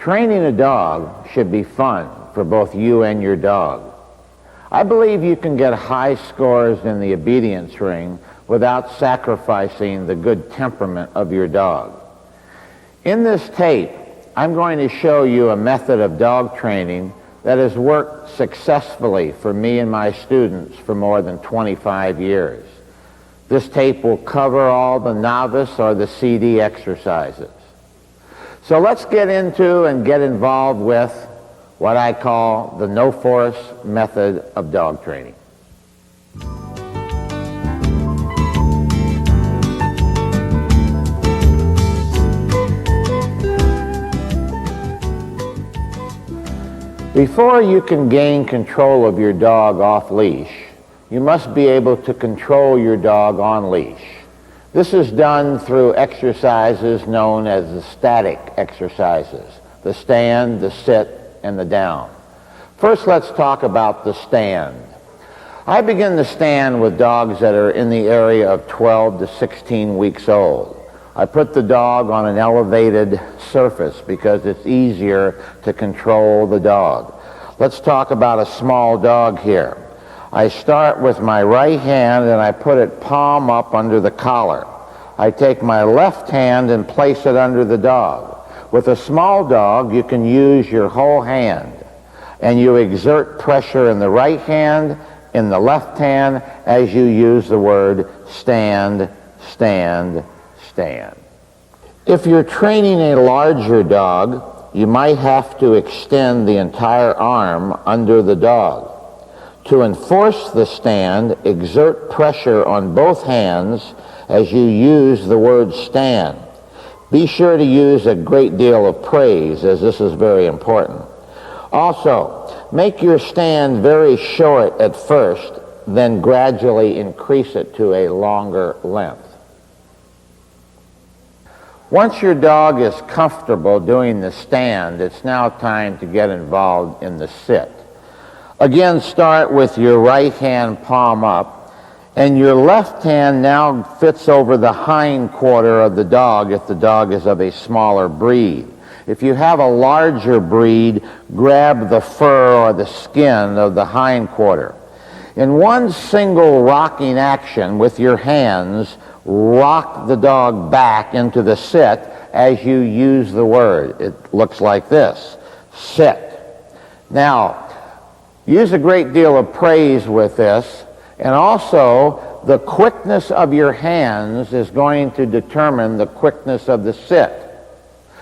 Training a dog should be fun for both you and your dog. I believe you can get high scores in the obedience ring without sacrificing the good temperament of your dog. In this tape, I'm going to show you a method of dog training that has worked successfully for me and my students for more than 25 years. This tape will cover all the novice or the CD exercises. So let's get into and get involved with what I call the no-force method of dog training. Before you can gain control of your dog off-leash, you must be able to control your dog on-leash. This is done through exercises known as the static exercises, the stand, the sit, and the down. First, let's talk about the stand. I begin the stand with dogs that are in the area of 12 to 16 weeks old. I put the dog on an elevated surface because it's easier to control the dog. Let's talk about a small dog here. I start with my right hand and I put it palm up under the collar. I take my left hand and place it under the dog. With a small dog, you can use your whole hand, and you exert pressure in the right hand, in the left hand, as you use the word stand, stand, stand. If you're training a larger dog, you might have to extend the entire arm under the dog. To enforce the stand, exert pressure on both hands as you use the word stand. Be sure to use a great deal of praise, as this is very important. Also, make your stand very short at first, then gradually increase it to a longer length. Once your dog is comfortable doing the stand, it's now time to get involved in the sit. Again, start with your right hand palm up, and your left hand now fits over the hind quarter of the dog if the dog is of a smaller breed. If you have a larger breed, grab the fur or the skin of the hind quarter. In one single rocking action with your hands, rock the dog back into the sit as you use the word. It looks like this: sit. Now, use a great deal of praise with this, and also the quickness of your hands is going to determine the quickness of the sit.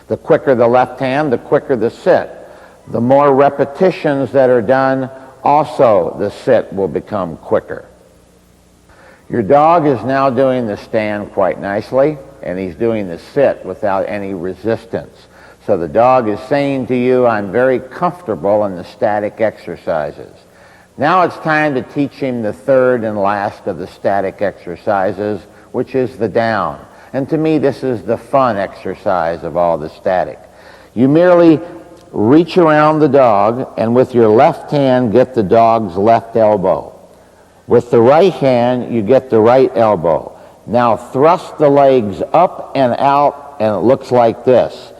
The quicker the left hand, the quicker the sit. The more repetitions that are done, also the sit will become quicker. Your dog is now doing the stand quite nicely, and he's doing the sit without any resistance. So the dog is saying to you, I'm very comfortable in the static exercises. Now it's time to teach him the third and last of the static exercises, which is the down. And to me, this is the fun exercise of all the static. You merely reach around the dog, and with your left hand, get the dog's left elbow. With the right hand, you get the right elbow. Now thrust the legs up and out, and it looks like this: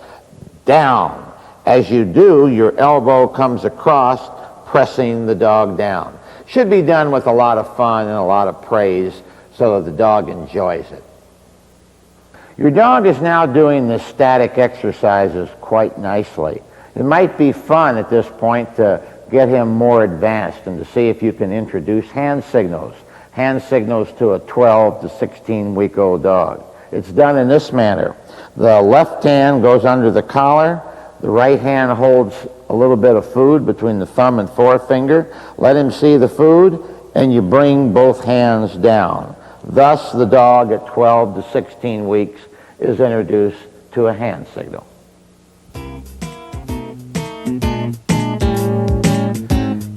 down. As you do, your elbow comes across, pressing the dog down. Should be done with a lot of fun and a lot of praise so that the dog enjoys it. Your dog is now doing the static exercises quite nicely. It might be fun at this point to get him more advanced and to see if you can introduce hand signals to a 12 to 16 week old dog. It's done in this manner. The left hand goes under the collar. The right hand holds a little bit of food between the thumb and forefinger. Let him see the food, and you bring both hands down. Thus, the dog at 12 to 16 weeks is introduced to a hand signal.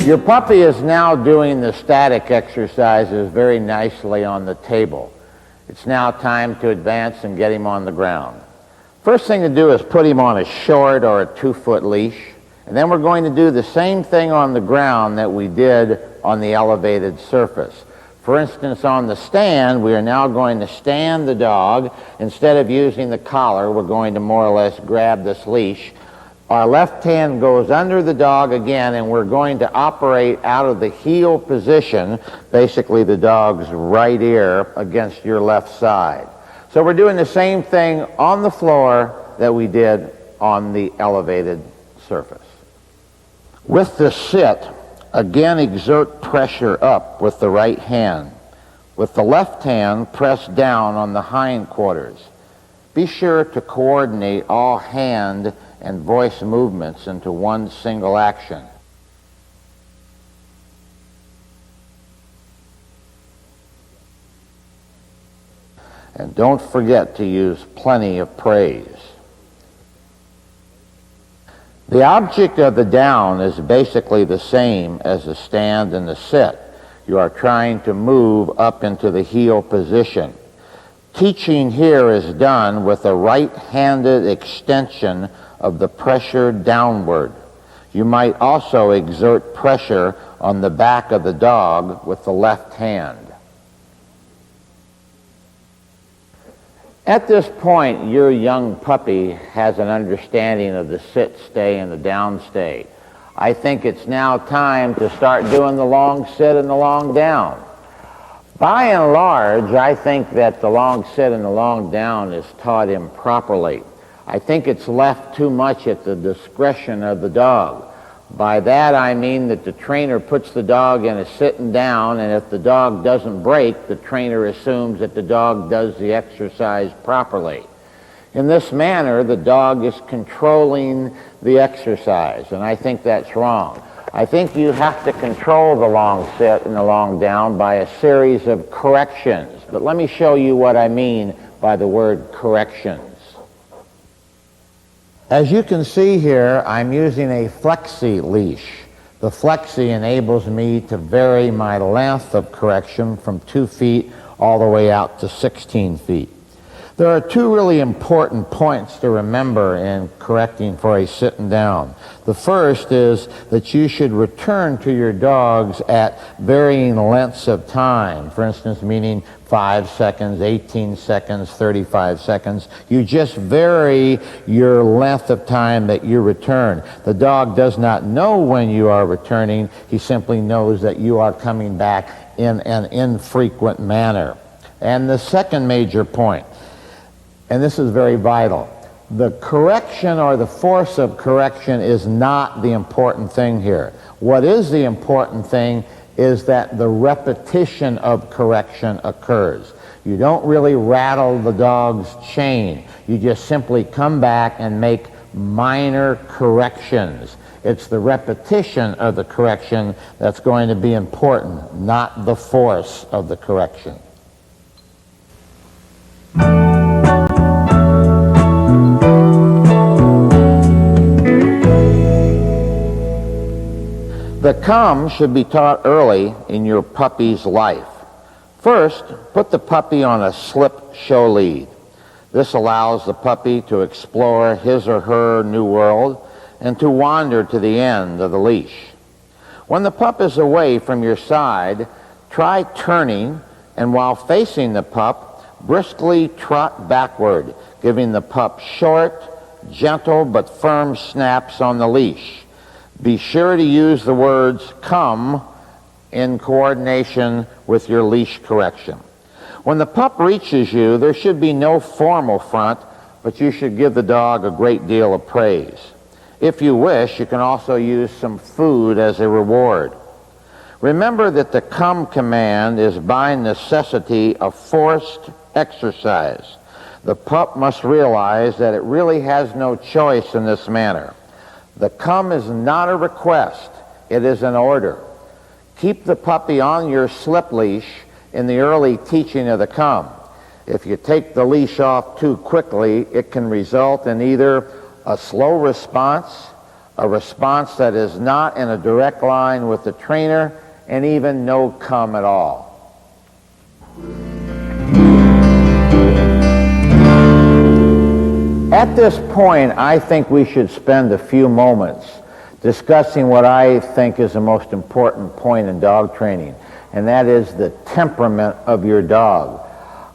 Your puppy is now doing the static exercises very nicely on the table. It's now time to advance and get him on the ground. First thing to do is put him on a short or a 2-foot leash, and then we're going to do the same thing on the ground that we did on the elevated surface. For instance, on the stand, we are now going to stand the dog. Instead of using the collar, we're going to more or less grab this leash Our left hand goes under the dog again, and we're going to operate out of the heel position, basically the dog's right ear against your left side. So we're doing the same thing on the floor that we did on the elevated surface. With the sit, again exert pressure up with the right hand. With the left hand, press down on the hindquarters. Be sure to coordinate all hand and voice movements into one single action. And don't forget to use plenty of praise. The object of the down is basically the same as the stand and the sit. You are trying to move up into the heel position. Teaching here is done with a right-handed extension of the pressure downward. You might also exert pressure on the back of the dog with the left hand. At this point, your young puppy has an understanding of the sit stay and the down stay. I think it's now time to start doing the long sit and the long down. By and large, I think that the long sit and the long down is taught improperly. I think it's left too much at the discretion of the dog. By that I mean that the trainer puts the dog in a sitting down, and if the dog doesn't break, the trainer assumes that the dog does the exercise properly. In this manner, the dog is controlling the exercise, and I think that's wrong. I think you have to control the long sit and the long down by a series of corrections. But let me show you what I mean by the word corrections. As you can see here, I'm using a flexi leash. The flexi enables me to vary my length of correction from 2 feet all the way out to 16 feet. There are two really important points to remember in correcting for a sitting down. The first is that you should return to your dogs at varying lengths of time. For instance, meaning 5 seconds, 18 seconds, 35 seconds. You just vary your length of time that you return. The dog does not know when you are returning. He simply knows that you are coming back in an infrequent manner. And the second major point, and this is very vital, the correction or the force of correction is not the important thing here. What is the important thing is that the repetition of correction occurs. You don't really rattle the dog's chain. You just simply come back and make minor corrections. It's the repetition of the correction that's going to be important, not the force of the correction. The come should be taught early in your puppy's life. First, put the puppy on a slip show lead. This allows the puppy to explore his or her new world and to wander to the end of the leash. When the pup is away from your side, try turning, and while facing the pup, briskly trot backward, giving the pup short, gentle but firm snaps on the leash. Be sure to use the words come in coordination with your leash correction. When the pup reaches you, there should be no formal front, but you should give the dog a great deal of praise. If you wish, you can also use some food as a reward. Remember that the come command is by necessity a forced exercise. The pup must realize that it really has no choice in this manner. The come is not a request, it is an order. Keep the puppy on your slip leash in the early teaching of the come. If you take the leash off too quickly, it can result in either a slow response, a response that is not in a direct line with the trainer, and even no come at all. At this point, I think we should spend a few moments discussing what I think is the most important point in dog training, and that is the temperament of your dog.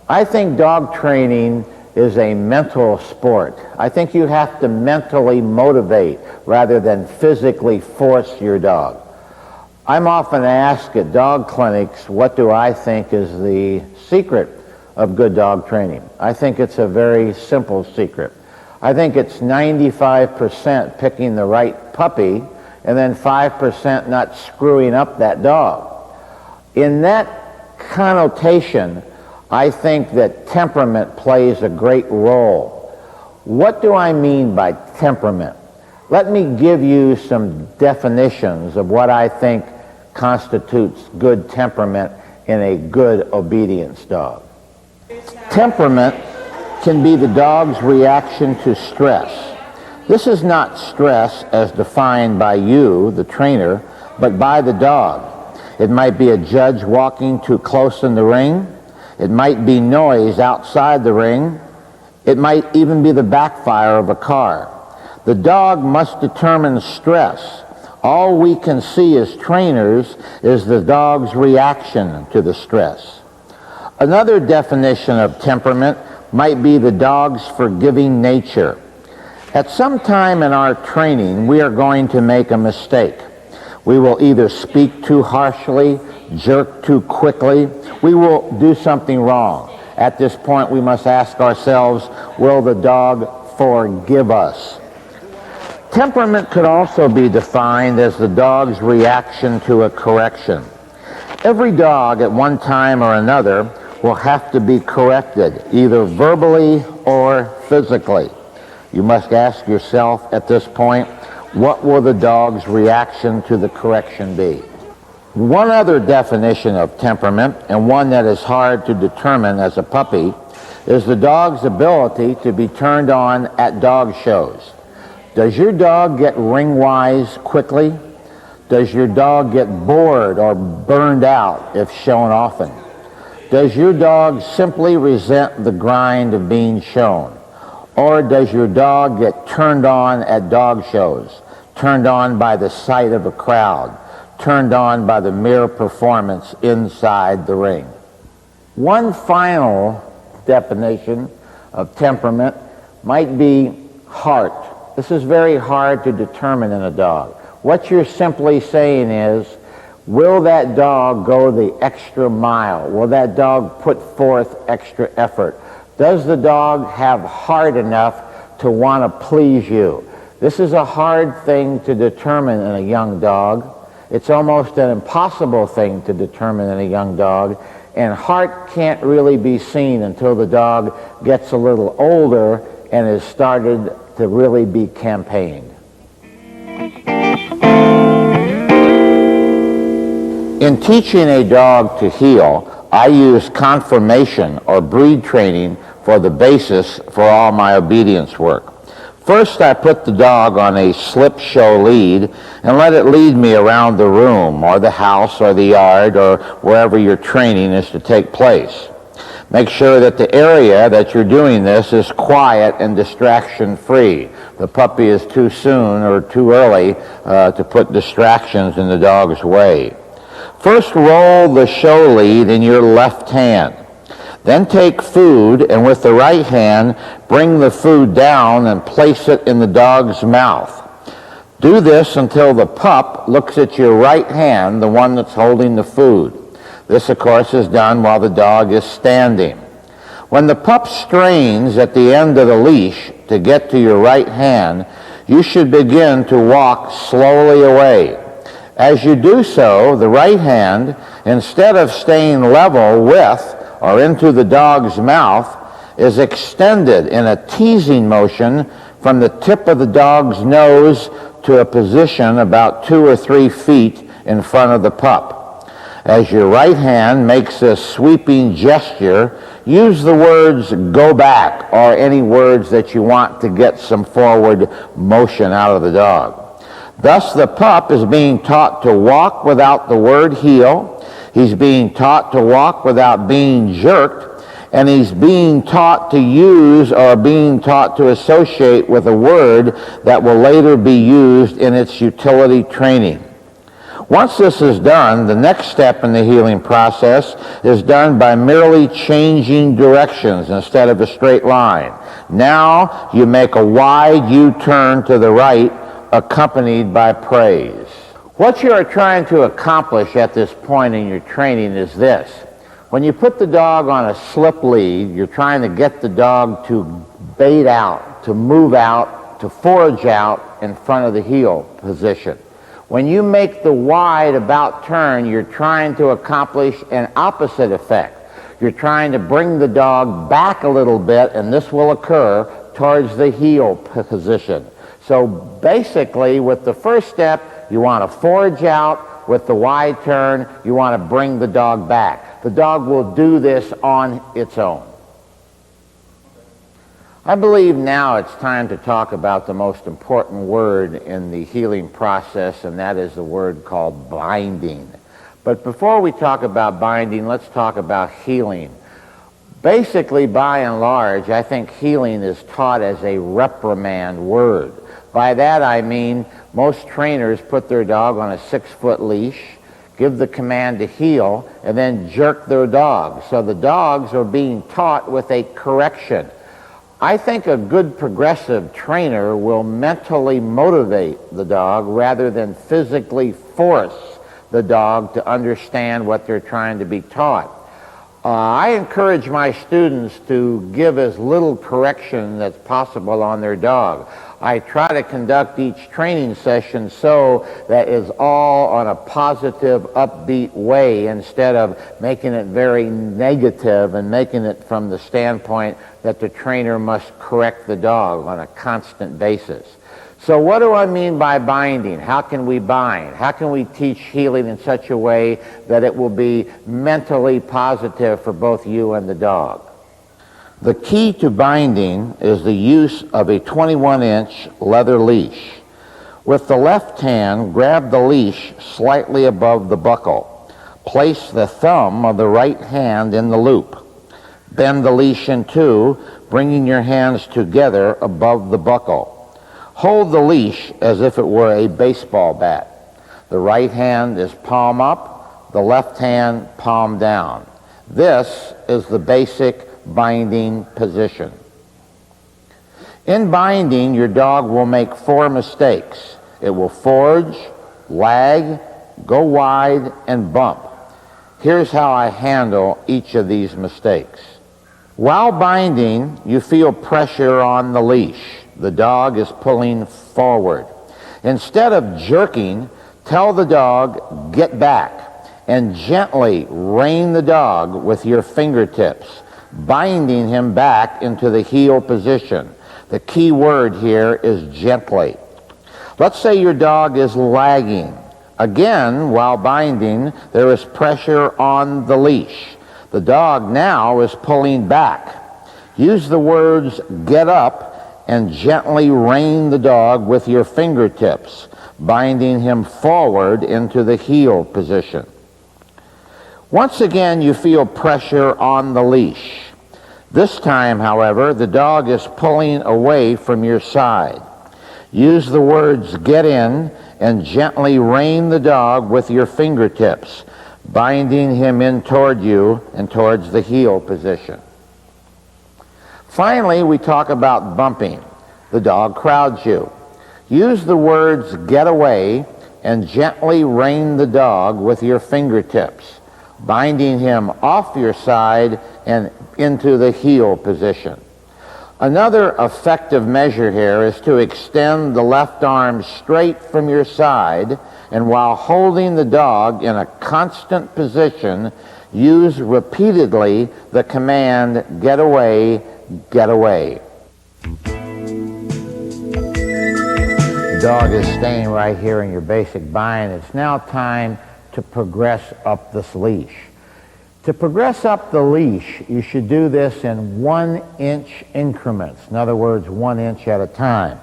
I think dog training is a mental sport. I think you have to mentally motivate rather than physically force your dog. I'm often asked at dog clinics, what do I think is the secret of good dog training? I think it's a very simple secret. I think it's 95% picking the right puppy and then 5% not screwing up that dog. In that connotation, I think that temperament plays a great role. What do I mean by temperament? Let me give you some definitions of what I think constitutes good temperament in a good obedience dog. Temperament can be the dog's reaction to stress. This is not stress as defined by you, the trainer, but by the dog. It might be a judge walking too close in the ring. It might be noise outside the ring. It might even be the backfire of a car. The dog must determine stress. All we can see as trainers is the dog's reaction to the stress. Another definition of temperament might be the dog's forgiving nature. At some time in our training, we are going to make a mistake. We will either speak too harshly, jerk too quickly. We will do something wrong. At this point, we must ask ourselves, will the dog forgive us? Temperament could also be defined as the dog's reaction to a correction. Every dog at one time or another will have to be corrected, either verbally or physically. You must ask yourself at this point, what will the dog's reaction to the correction be? One other definition of temperament, and one that is hard to determine as a puppy, is the dog's ability to be turned on at dog shows. Does your dog get ring-wise quickly? Does your dog get bored or burned out if shown often? Does your dog simply resent the grind of being shown? Or does your dog get turned on at dog shows, turned on by the sight of a crowd, turned on by the mere performance inside the ring? One final definition of temperament might be heart. This is very hard to determine in a dog. What you're simply saying is, will that dog go the extra mile? Will that dog put forth extra effort? Does the dog have heart enough to want to please you? This is a hard thing to determine in a young dog. It's almost an impossible thing to determine in a young dog, and heart can't really be seen until the dog gets a little older and has started to really be campaigned. In teaching a dog to heel, I use conformation or breed training for the basis for all my obedience work. First, I put the dog on a slip show lead and let it lead me around the room or the house or the yard or wherever your training is to take place. Make sure that the area that you're doing this is quiet and distraction-free. The puppy is too soon or too early to put distractions in the dog's way. First, roll the show lead in your left hand. Then take food and with the right hand, bring the food down and place it in the dog's mouth. Do this until the pup looks at your right hand, the one that's holding the food. This, of course, is done while the dog is standing. When the pup strains at the end of the leash to get to your right hand, you should begin to walk slowly away. As you do so, the right hand, instead of staying level with or into the dog's mouth, is extended in a teasing motion from the tip of the dog's nose to a position about 2 or 3 feet in front of the pup. As your right hand makes a sweeping gesture, use the words "go back" or any words that you want to get some forward motion out of the dog. Thus, the pup is being taught to walk without the word heel. He's being taught to walk without being jerked, and he's being taught to use or being taught to associate with a word that will later be used in its utility training. Once this is done, the next step in the healing process is done by merely changing directions instead of a straight line. Now you make a wide U-turn to the right, accompanied by praise. What you are trying to accomplish at this point in your training is this. When you put the dog on a slip lead, you're trying to get the dog to bait out, to move out, to forage out in front of the heel position. When you make the wide about turn, you're trying to accomplish an opposite effect. You're trying to bring the dog back a little bit, and this will occur towards the heel position. So basically, with the first step, you want to forage out. With the wide turn, you want to bring the dog back. The dog will do this on its own. I believe now it's time to talk about the most important word in the healing process, and that is the word called binding. But before we talk about binding, let's talk about healing. Basically, by and large, I think healing is taught as a reprimand word. By that I mean most trainers put their dog on a 6-foot leash, give the command to heel, and then jerk their dog. So the dogs are being taught with a correction. I think a good progressive trainer will mentally motivate the dog rather than physically force the dog to understand what they're trying to be taught. I encourage my students to give as little correction as possible on their dog. I try to conduct each training session so that it's all on a positive, upbeat way instead of making it very negative and making it from the standpoint that the trainer must correct the dog on a constant basis. So what do I mean by binding? How can we bind? How can we teach healing in such a way that it will be mentally positive for both you and the dog? The key to binding is the use of a 21-inch leather leash. With the left hand, grab the leash slightly above the buckle. Place the thumb of the right hand in the loop. Bend the leash in two, bringing your hands together above the buckle. Hold the leash as if it were a baseball bat. The right hand is palm up, the left hand palm down. This is the basic binding position. In binding, your dog will make 4 mistakes. It will forage, lag, go wide, and bump. Here's how I handle each of these mistakes. While binding, you feel pressure on the leash. The dog is pulling forward. Instead of jerking, tell the dog, get back, and gently rein the dog with your fingertips, binding him back into the heel position. The key word here is gently. Let's say your dog is lagging. Again, while binding, there is pressure on the leash. The dog now is pulling back. Use the words get up and gently rein the dog with your fingertips, binding him forward into the heel position. Once again, you feel pressure on the leash. This time, however, the dog is pulling away from your side. Use the words get in and gently rein the dog with your fingertips, binding him in toward you and towards the heel position. Finally, we talk about bumping. The dog crowds you. Use the words get away and gently rein the dog with your fingertips, binding him off your side and into the heel position. Another effective measure here is to extend the left arm straight from your side, and while holding the dog in a constant position, use repeatedly the command, get away, get away. The dog is staying right here in your basic bind. It's now time to progress up this leash. To progress up the leash, you should do this in 1-inch increments. In other words, 1 inch at a time.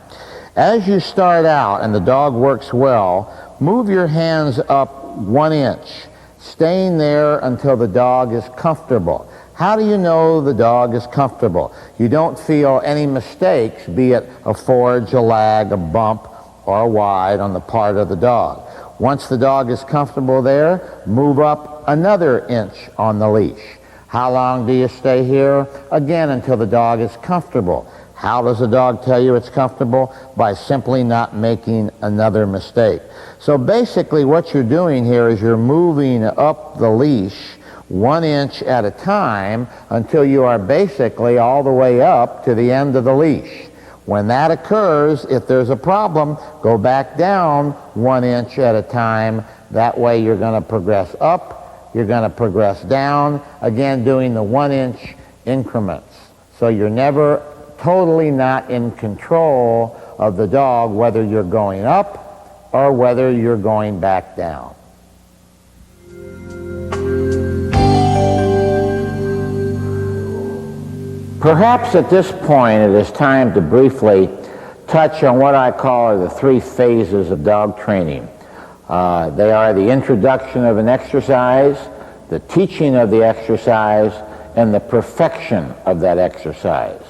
As you start out and the dog works well, move your hands up 1 inch, staying there until the dog is comfortable. How do you know the dog is comfortable? You don't feel any mistakes, be it a forage, a lag, a bump, or a wide on the part of the dog. Once the dog is comfortable there, move up another inch on the leash. How long do you stay here? Again, until the dog is comfortable. How does the dog tell you it's comfortable? By simply not making another mistake. So basically what you're doing here is you're moving up the leash 1 inch at a time until you are basically all the way up to the end of the leash. When that occurs, if there's a problem, go back down 1 inch at a time. That way you're going to progress up, you're going to progress down, again doing the 1 inch increments. So you're never totally not in control of the dog, whether you're going up or whether you're going back down. Perhaps at this point it is time to briefly touch on what I call the 3 phases of dog training. They are the introduction of an exercise, the teaching of the exercise, and the perfection of that exercise.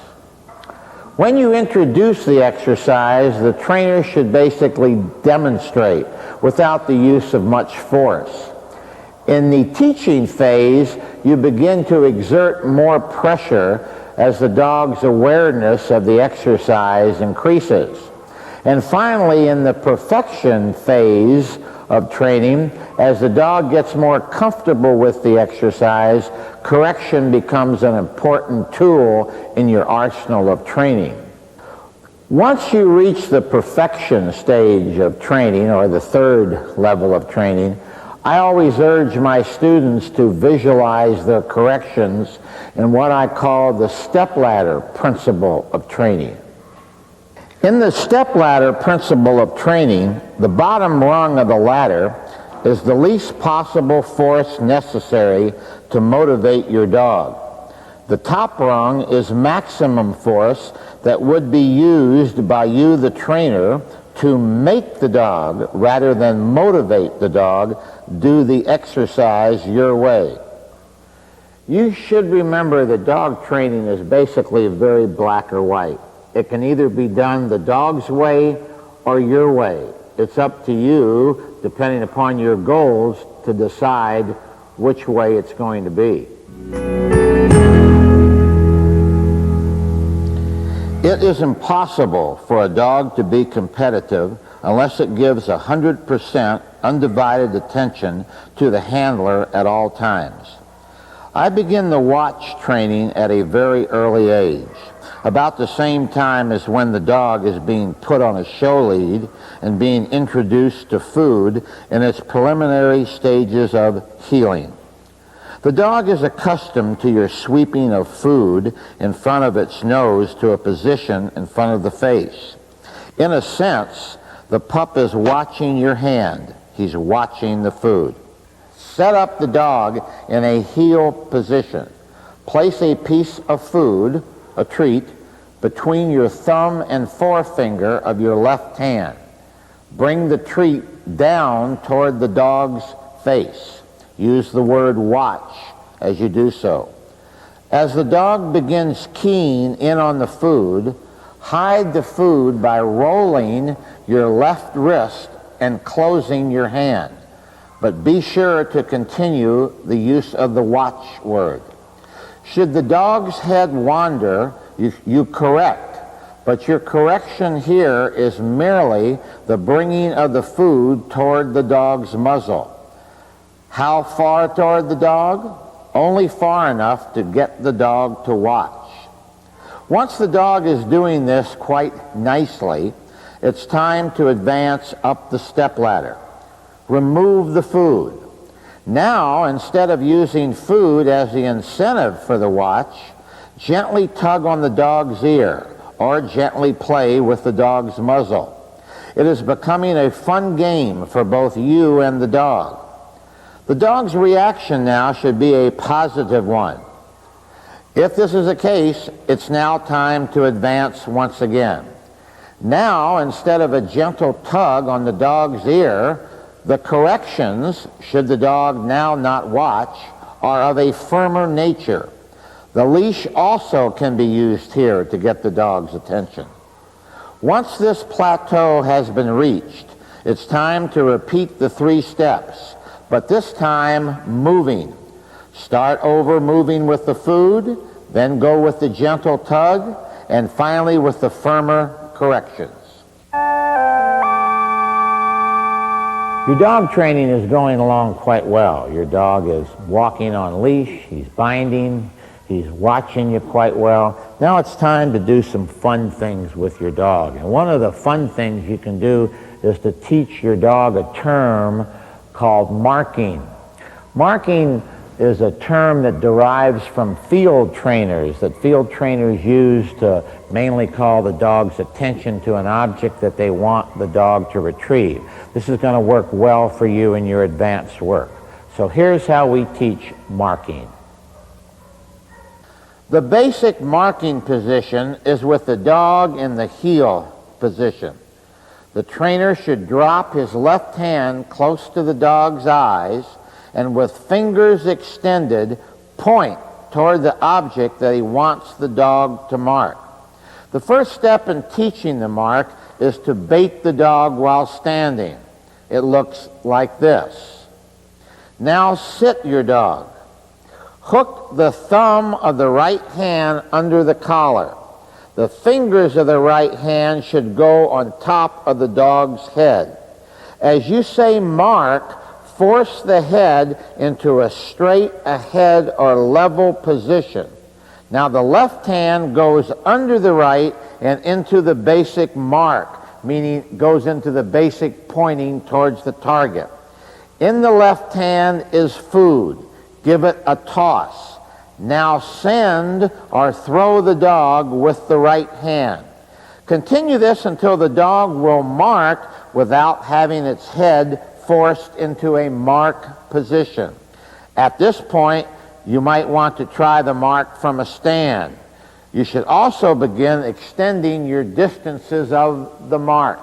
When you introduce the exercise, the trainer should basically demonstrate without the use of much force. In the teaching phase, you begin to exert more pressure as the dog's awareness of the exercise increases. And finally, in the perfection phase of training, as the dog gets more comfortable with the exercise, correction becomes an important tool in your arsenal of training. Once you reach the perfection stage of training, or the 3rd level of training, I always urge my students to visualize their corrections in what I call the stepladder principle of training. In the stepladder principle of training, the bottom rung of the ladder is the least possible force necessary to motivate your dog. The top rung is maximum force that would be used by you, the trainer, to make the dog, rather than motivate the dog, do the exercise your way. You should remember that dog training is basically very black or white. It can either be done the dog's way or your way. It's up to you, depending upon your goals, to decide which way it's going to be. It is impossible for a dog to be competitive unless it gives 100% undivided attention to the handler at all times. I begin the watch training at a very early age, about the same time as when the dog is being put on a show lead and being introduced to food in its preliminary stages of healing. The dog is accustomed to your sweeping of food in front of its nose to a position in front of the face. In a sense, the pup is watching your hand. He's watching the food. Set up the dog in a heel position. Place a piece of food, a treat, between your thumb and forefinger of your left hand. Bring the treat down toward the dog's face. Use the word watch as you do so. As the dog begins keying in on the food, hide the food by rolling your left wrist and closing your hand. But be sure to continue the use of the watch word. Should the dog's head wander, you correct, but your correction here is merely the bringing of the food toward the dog's muzzle. How far toward the dog? Only far enough to get the dog to watch. Once the dog is doing this quite nicely, it's time to advance up the stepladder. Remove the food. Now, instead of using food as the incentive for the watch, gently tug on the dog's ear or gently play with the dog's muzzle. It is becoming a fun game for both you and the dog. The dog's reaction now should be a positive one. If this is the case, it's now time to advance once again. Now, instead of a gentle tug on the dog's ear, the corrections, should the dog now not watch, are of a firmer nature. The leash also can be used here to get the dog's attention. Once this plateau has been reached, It's time to repeat the 3 steps, but this time moving. Start over moving with the food, then go with the gentle tug, and finally with the firmer corrections. Your dog training is going along quite well. Your dog is walking on leash, he's binding, he's watching you quite well. Now it's time to do some fun things with your dog. And one of the fun things you can do is to teach your dog a term called marking. Marking is a term that derives from field trainers, that field trainers use to mainly call the dog's attention to an object that they want the dog to retrieve. This is going to work well for you in your advanced work. So here's how we teach marking. The basic marking position is with the dog in the heel position. The trainer should drop his left hand close to the dog's eyes and with fingers extended, point toward the object that he wants the dog to mark. The first step in teaching the mark is to bait the dog while standing. It looks like this. Now sit your dog. Hook the thumb of the right hand under the collar. The fingers of the right hand should go on top of the dog's head. As you say mark, force the head into a straight ahead or level position. Now the left hand goes under the right and into the basic mark, meaning goes into the basic pointing towards the target. In the left hand is food. Give it a toss. Now send or throw the dog with the right hand. Continue this until the dog will mark without having its head forced into a mark position. At this point, you might want to try the mark from a stand. You should also begin extending your distances of the mark.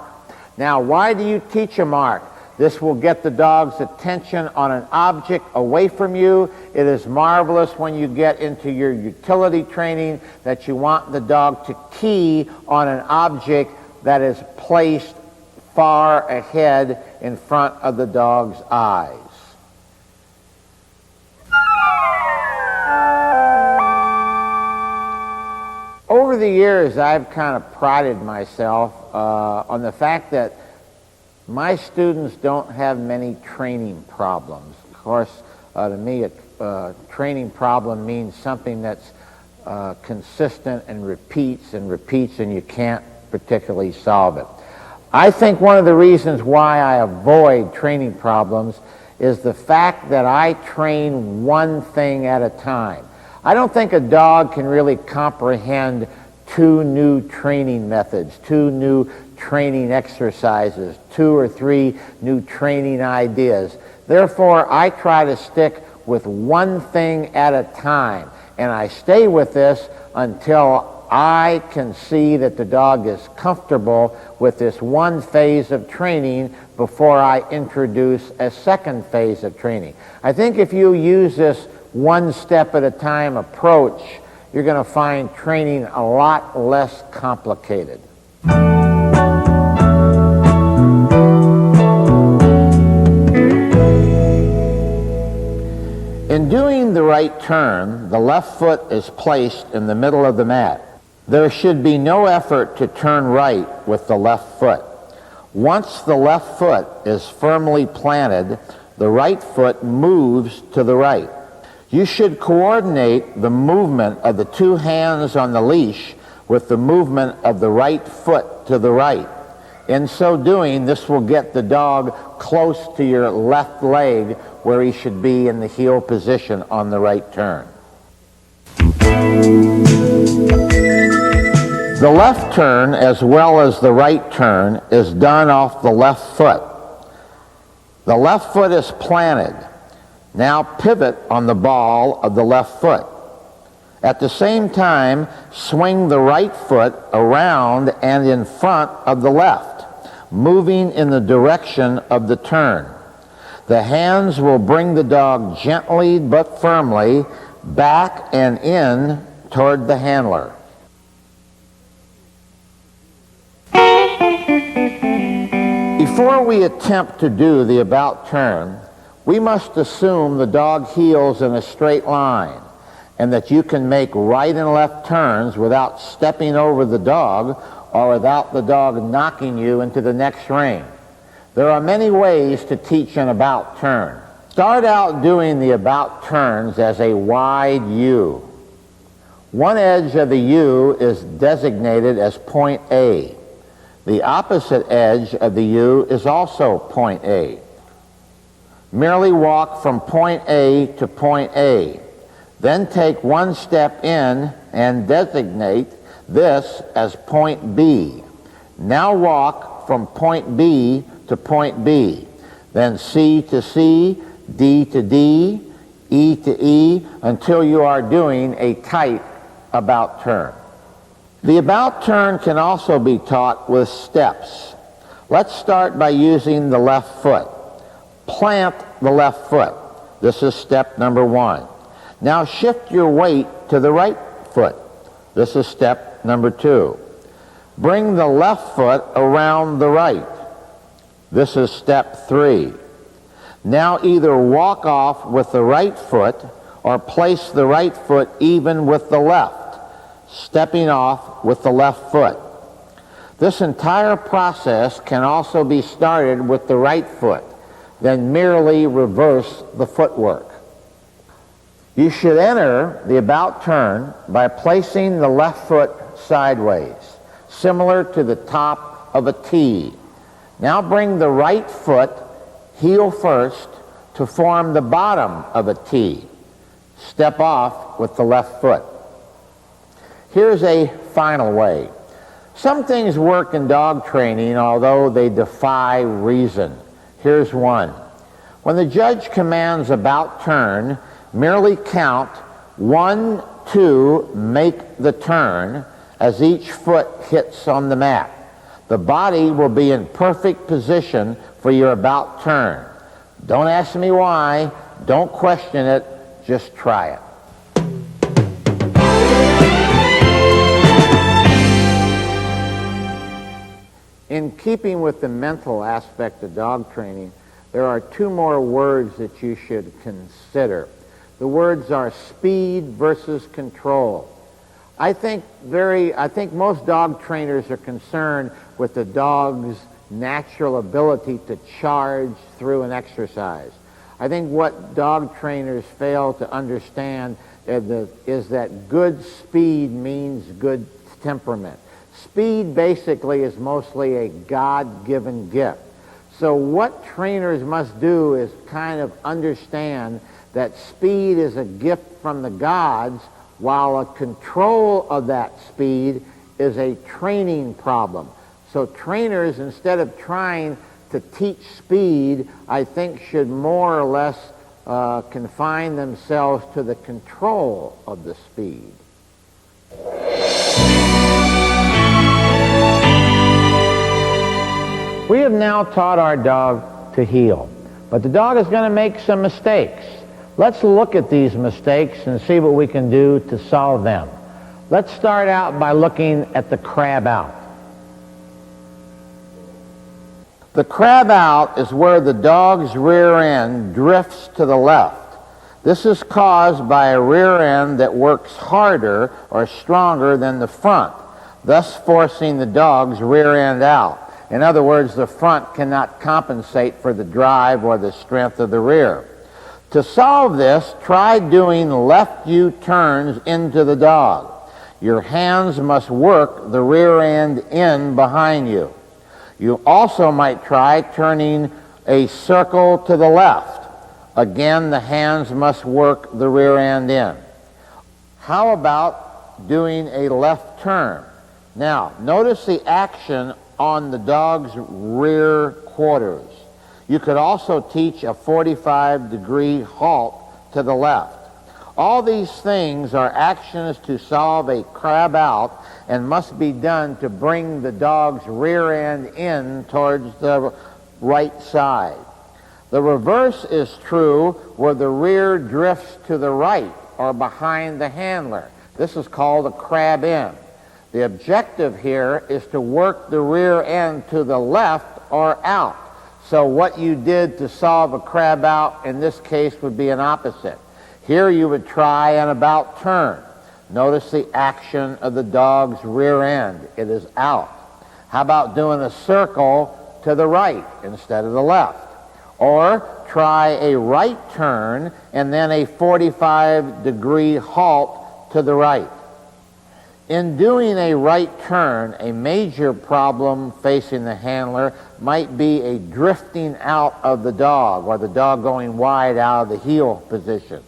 Now, why do you teach a mark? This will get the dog's attention on an object away from you. It is marvelous when you get into your utility training that you want the dog to key on an object that is placed far ahead in front of the dog's eyes. Over the years, I've kind of prided myself on the fact that my students don't have many training problems. Of course, to me, a training problem means something that's consistent and repeats, and you can't particularly solve it. I think one of the reasons why I avoid training problems is the fact that I train one thing at a time. I don't think a dog can really comprehend 2 new training methods, 2 new training exercises, 2 or 3 new training ideas. Therefore, I try to stick with one thing at a time, and I stay with this until I can see that the dog is comfortable with this one phase of training before I introduce a second phase of training. I think if you use this one step at a time approach, you're going to find training a lot less complicated. In doing the right turn, the left foot is placed in the middle of the mat. There should be no effort to turn right with the left foot. Once the left foot is firmly planted, the right foot moves to the right. You should coordinate the movement of the 2 hands on the leash with the movement of the right foot to the right. In so doing, this will get the dog close to your left leg where he should be in the heel position on the right turn. The left turn, as well as the right turn, is done off the left foot. The left foot is planted. Now pivot on the ball of the left foot. At the same time, swing the right foot around and in front of the left, moving in the direction of the turn. The hands will bring the dog gently but firmly back and in toward the handler. Before we attempt to do the about turn, we must assume the dog heels in a straight line and that you can make right and left turns without stepping over the dog or without the dog knocking you into the next ring. There are many ways to teach an about turn. Start out doing the about turns as a wide U. One edge of the U is designated as point A. The opposite edge of the U is also point A. Merely walk from point A to point A. Then take one step in and designate this as point B. Now walk from point B to point B. Then C to C, D to D, E to E, until you are doing a tight about turn. The about turn can also be taught with steps. Let's start by using the left foot. Plant the left foot. This is step number one. Now shift your weight to the right foot. This is step number two. Bring the left foot around the right. This is step three. Now either walk off with the right foot or place the right foot even with the left, stepping off with the left foot. This entire process can also be started with the right foot, then merely reverse the footwork. You should enter the about turn by placing the left foot sideways, similar to the top of a T. Now bring the right foot, heel first, to form the bottom of a T. Step off with the left foot. Here's a final way. Some things work in dog training, although they defy reason. Here's one. When the judge commands about turn, merely count 1, 2, make the turn as each foot hits on the mat. The body will be in perfect position for your about turn. Don't ask me why. Don't question it. Just try it. In keeping with the mental aspect of dog training, there are two more words that you should consider. The words are speed versus control. I think most dog trainers are concerned with the dog's natural ability to charge through an exercise. I think what dog trainers fail to understand is that good speed means good temperament. Speed basically is mostly a God-given gift. So what trainers must do is kind of understand that speed is a gift from the gods, while a control of that speed is a training problem. So trainers, instead of trying to teach speed, I think should more or less confine themselves to the control of the speed. We have now taught our dog to heel, but the dog is going to make some mistakes. Let's look at these mistakes and see what we can do to solve them. Let's start out by looking at the crab out. The crab out is where the dog's rear end drifts to the left. This is caused by a rear end that works harder or stronger than the front, thus forcing the dog's rear end out. In other words, the front cannot compensate for the drive or the strength of the rear. To solve this, try doing left U-turns into the dog. Your hands must work the rear end in behind you. You also might try turning a circle to the left. Again, the hands must work the rear end in. How about doing a left turn? Now, notice the action on the dog's rear quarters. You could also teach a 45-degree halt to the left. All these things are actions to solve a crab out and must be done to bring the dog's rear end in towards the right side. The reverse is true where the rear drifts to the right or behind the handler. This is called a crab in. The objective here is to work the rear end to the left or out. So what you did to solve a crab out in this case would be an opposite. Here you would try an about turn. Notice the action of the dog's rear end. It is out. How about doing a circle to the right instead of the left? Or try a right turn and then a 45-degree halt to the right. In doing a right turn, a major problem facing the handler might be a drifting out of the dog, or the dog going wide out of the heel position.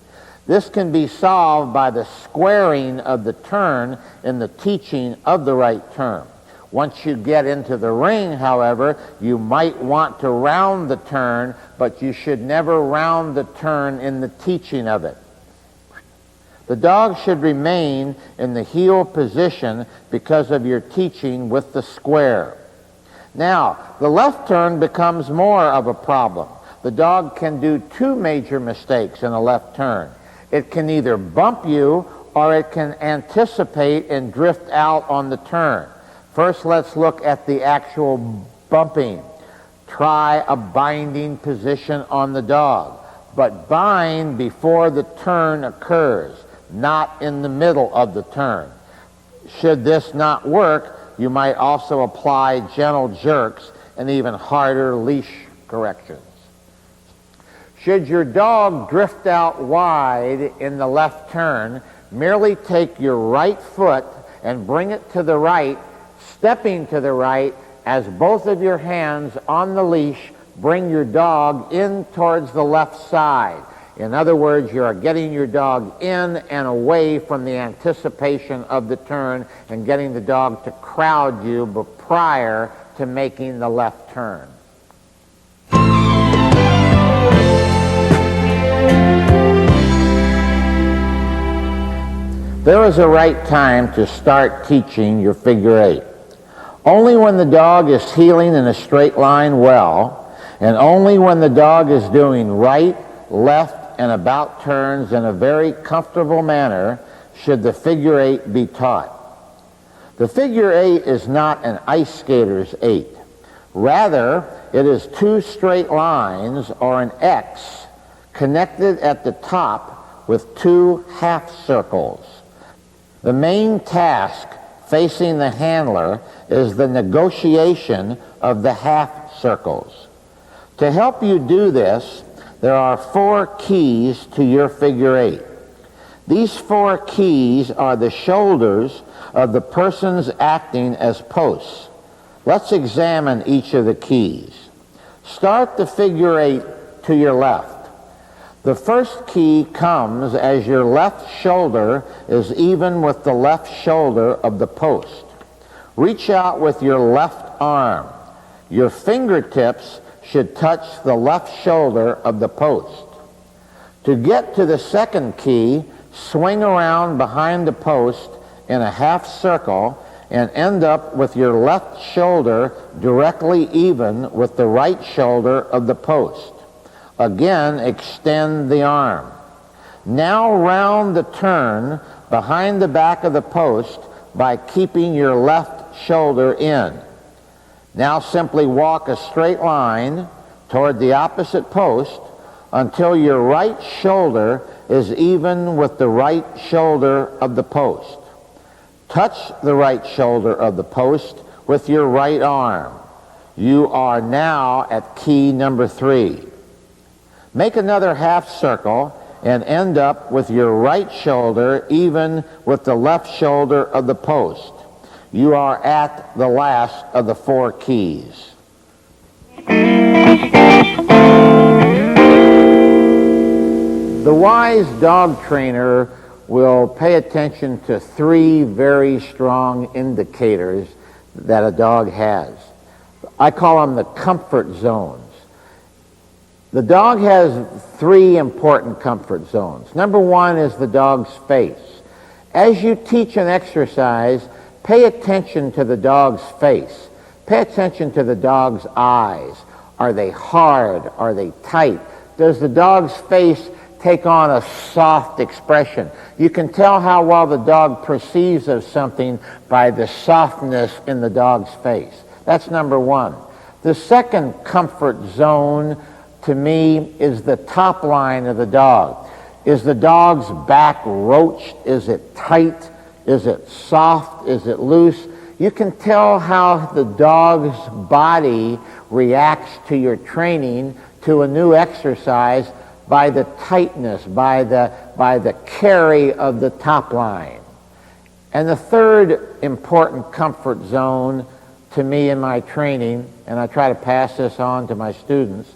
This can be solved by the squaring of the turn in the teaching of the right turn. Once you get into the ring, however, you might want to round the turn, but you should never round the turn in the teaching of it. The dog should remain in the heel position because of your teaching with the square. Now, the left turn becomes more of a problem. The dog can do two major mistakes in a left turn. It can either bump you or it can anticipate and drift out on the turn. First, let's look at the actual bumping. Try a binding position on the dog, but bind before the turn occurs, not in the middle of the turn. Should this not work, you might also apply gentle jerks and even harder leash corrections. Should your dog drift out wide in the left turn, merely take your right foot and bring it to the right, stepping to the right as both of your hands on the leash bring your dog in towards the left side. In other words, you are getting your dog in and away from the anticipation of the turn and getting the dog to crowd you prior to making the left turn. There is a right time to start teaching your figure eight. Only when the dog is heeling in a straight line well, and only when the dog is doing right, left, and about turns in a very comfortable manner should the figure eight be taught. The figure eight is not an ice skater's eight. Rather, it is two straight lines or an X connected at the top with two half circles. The main task facing the handler is the negotiation of the half circles. To help you do this, there are 4 keys to your figure eight. These 4 keys are the shoulders of the persons acting as posts. Let's examine each of the keys. Start the figure eight to your left. The first key comes as your left shoulder is even with the left shoulder of the post. Reach out with your left arm. Your fingertips should touch the left shoulder of the post. To get to the second key, swing around behind the post in a half circle and end up with your left shoulder directly even with the right shoulder of the post. Again, extend the arm. Now round the turn behind the back of the post by keeping your left shoulder in. Now simply walk a straight line toward the opposite post until your right shoulder is even with the right shoulder of the post. Touch the right shoulder of the post with your right arm. You are now at key number 3. Make another half circle and end up with your right shoulder even with the left shoulder of the post. You are at the last of the 4 keys. The wise dog trainer will pay attention to 3 very strong indicators that a dog has. I call them the comfort zones. The dog has 3 important comfort zones. Number 1 is the dog's face. As you teach an exercise, pay attention to the dog's face. Pay attention to the dog's eyes. Are they hard? Are they tight? Does the dog's face take on a soft expression? You can tell how well the dog perceives of something by the softness in the dog's face. That's number 1. The second comfort zone to me is the top line of the dog. Is the dog's back roached? Is it tight? Is it soft? Is it loose? You can tell how the dog's body reacts to your training, to a new exercise, by the tightness, by the carry of the top line. And the third important comfort zone to me in my training, and I try to pass this on to my students,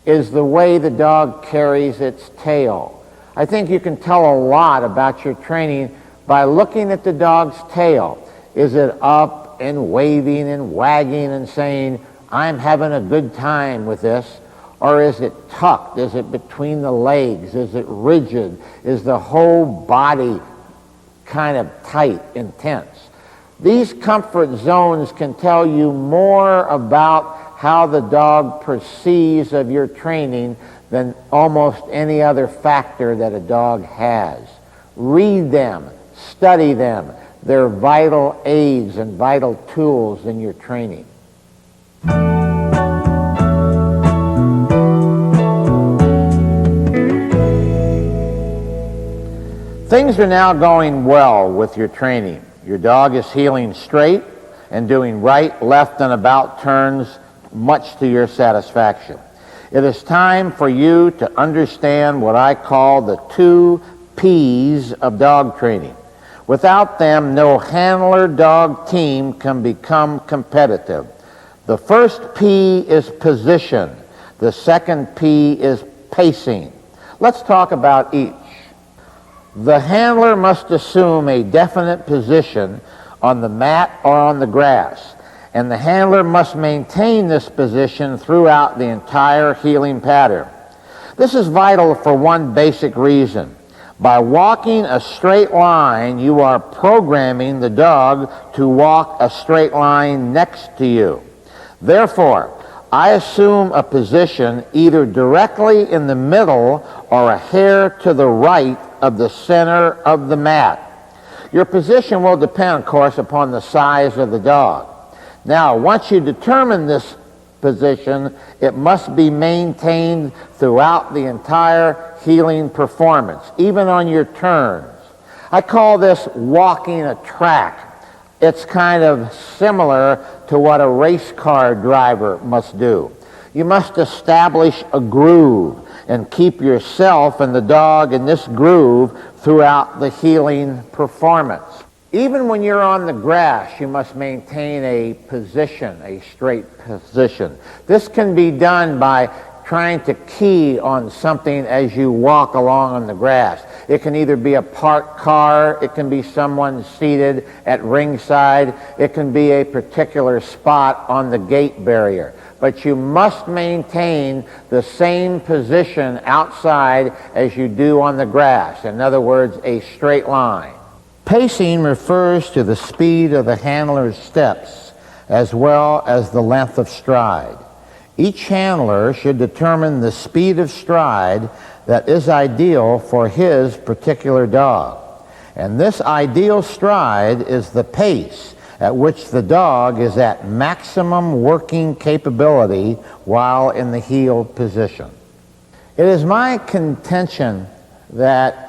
is the way the dog carries its tail. I think you can tell a lot about your training by looking at the dog's tail. Is it up and waving and wagging and saying, I'm having a good time with this? Or is it tucked? Is it between the legs? Is it rigid? Is the whole body kind of tight, intense? These comfort zones can tell you more about how the dog perceives of your training than almost any other factor that a dog has. Read them, study them. They're vital aids and vital tools in your training. Things are now going well with your training. Your dog is heeling straight and doing right, left, and about turns much to your satisfaction. It is time for you to understand what I call the 2 P's of dog training. Without them, no handler-dog team can become competitive. The first P is position. The second P is pacing. Let's talk about each. The handler must assume a definite position on the mat or on the grass, and the handler must maintain this position throughout the entire heeling pattern. This is vital for one basic reason. By walking a straight line, you are programming the dog to walk a straight line next to you. Therefore, I assume a position either directly in the middle or a hair to the right of the center of the mat. Your position will depend, of course, upon the size of the dog. Now, once you determine this position, it must be maintained throughout the entire heeling performance, even on your turns. I call this walking a track. It's kind of similar to what a race car driver must do. You must establish a groove and keep yourself and the dog in this groove throughout the heeling performance. Even when you're on the grass, you must maintain a position, a straight position. This can be done by trying to key on something as you walk along on the grass. It can either be a parked car, it can be someone seated at ringside, it can be a particular spot on the gate barrier. But you must maintain the same position outside as you do on the grass. In other words, a straight line. Pacing refers to the speed of the handler's steps as well as the length of stride. Each handler should determine the speed of stride that is ideal for his particular dog. And this ideal stride is the pace at which the dog is at maximum working capability while in the heel position. It is my contention that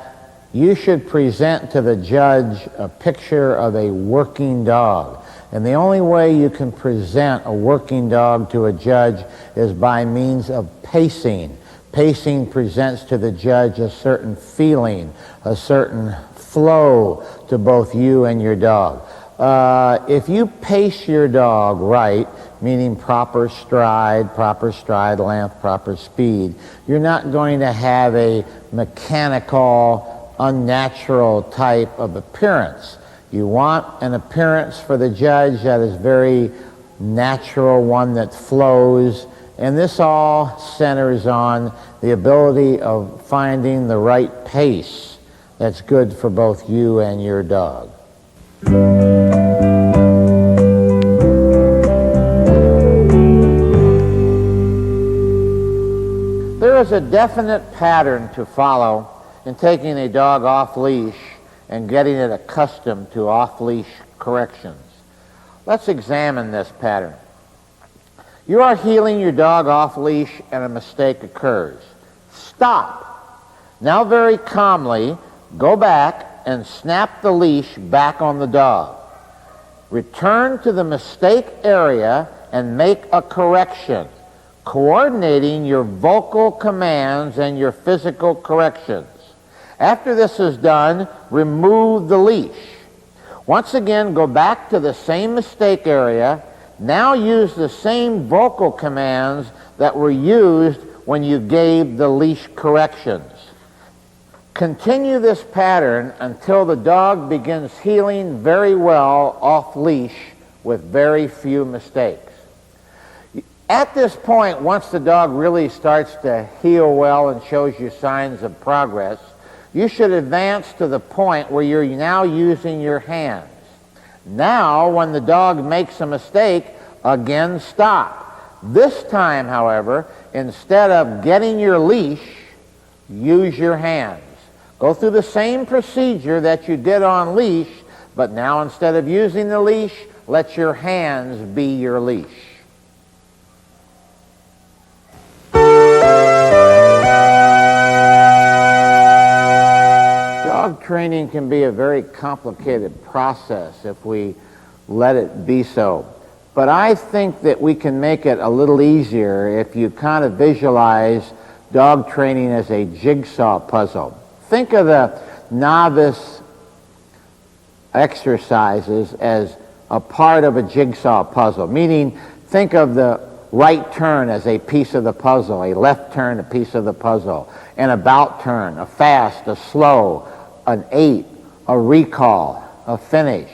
you should present to the judge a picture of a working dog. And the only way you can present a working dog to a judge is by means of pacing. Pacing presents to the judge a certain feeling, a certain flow to both you and your dog. If you pace your dog right, meaning proper stride length, proper speed, you're not going to have a mechanical, unnatural type of appearance. You want an appearance for the judge that is very natural, one that flows, and this all centers on the ability of finding the right pace that's good for both you and your dog. There is a definite pattern to follow in taking a dog off leash and getting it accustomed to off-leash corrections. Let's examine this pattern. You are heeling your dog off leash and a mistake occurs. Stop. Now very calmly, go back and snap the leash back on the dog. Return to the mistake area and make a correction, coordinating your vocal commands and your physical corrections. After this is done, remove the leash. Once again, go back to the same mistake area. Now use the same vocal commands that were used when you gave the leash corrections. Continue this pattern until the dog begins heeling very well off leash with very few mistakes. At this point, once the dog really starts to heel well and shows you signs of progress, you should advance to the point where you're now using your hands. Now, when the dog makes a mistake, again stop. This time, however, instead of getting your leash, use your hands. Go through the same procedure that you did on leash, but now instead of using the leash, let your hands be your leash. Dog training can be a very complicated process if we let it be so. But I think that we can make it a little easier if you kind of visualize dog training as a jigsaw puzzle. Think of the novice exercises as a part of a jigsaw puzzle, meaning think of the right turn as a piece of the puzzle, a left turn a piece of the puzzle, an about turn, a fast, a slow, an 8, a recall, a finish.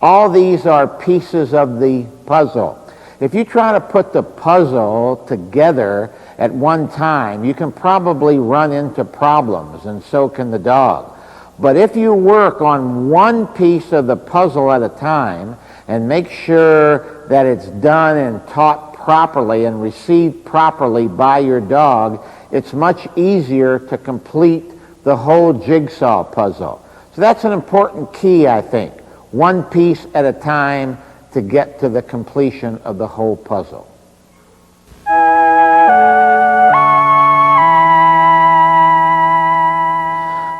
All these are pieces of the puzzle. If you try to put the puzzle together at one time, you can probably run into problems, and so can the dog. But if you work on one piece of the puzzle at a time and make sure that it's done and taught properly and received properly by your dog, it's much easier to complete the whole jigsaw puzzle. So that's an important key, I think. One piece at a time to get to the completion of the whole puzzle.